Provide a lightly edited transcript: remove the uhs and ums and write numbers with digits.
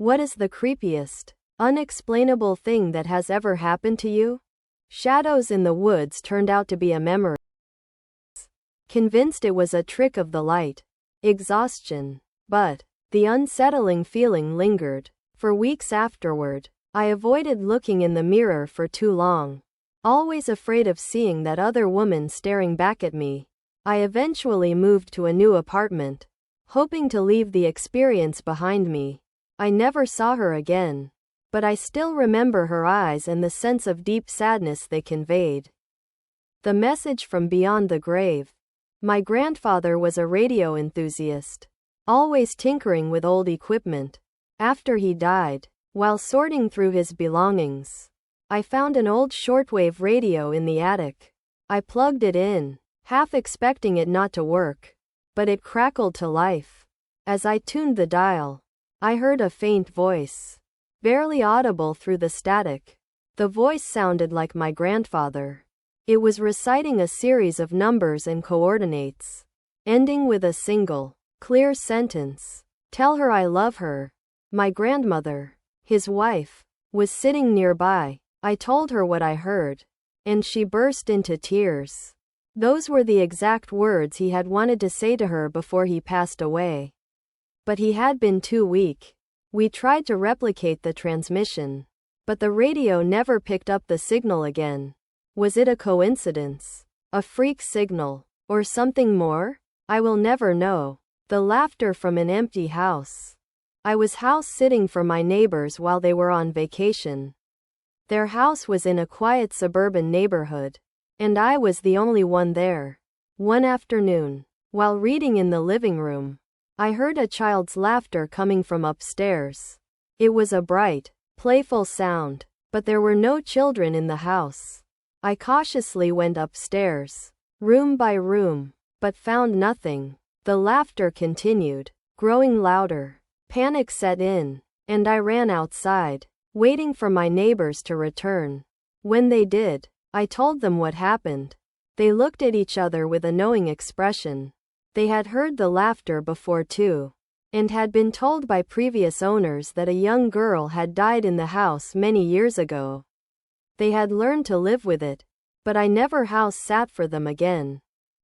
What is the creepiest, unexplainable thing that has ever happened to you? Shadows in the woods turned out to be a memory. Convinced it was a trick of the light. Exhaustion. But the unsettling feeling lingered. For weeks afterward, I avoided looking in the mirror for too long. Always afraid of seeing that other woman staring back at me. I eventually moved to a new apartment, hoping to leave the experience behind me. I never saw her again, but I still remember her eyes and the sense of deep sadness they conveyed. The message from beyond the grave. My grandfather was a radio enthusiast, always tinkering with old equipment. After he died, while sorting through his belongings, I found an old shortwave radio in the attic. I plugged it in, half expecting it not to work, but it crackled to life. As I tuned the dial, I heard a faint voice, barely audible through the static. The voice sounded like my grandfather. It was reciting a series of numbers and coordinates, ending with a single, clear sentence. Tell her I love her. My grandmother, his wife, was sitting nearby. I told her what I heard, and she burst into tears. Those were the exact words he had wanted to say to her before he passed away. But he had been too weak. We tried to replicate the transmission, but the radio never picked up the signal again. Was it a coincidence? A freak signal? Or something more? I will never know. The laughter from an empty house. I was house-sitting for my neighbors while they were on vacation. Their house was in a quiet suburban neighborhood, and I was the only one there. One afternoon, while reading in the living room, I heard a child's laughter coming from upstairs. It was a bright, playful sound, but there were no children in the house. I cautiously went upstairs, room by room, but found nothing. The laughter continued, growing louder. Panic set in, and I ran outside, waiting for my neighbors to return. When they did, I told them what happened. They looked at each other with a knowing expression. They had heard the laughter before too, and had been told by previous owners that a young girl had died in the house many years ago. They had learned to live with it, but I never house sat for them again.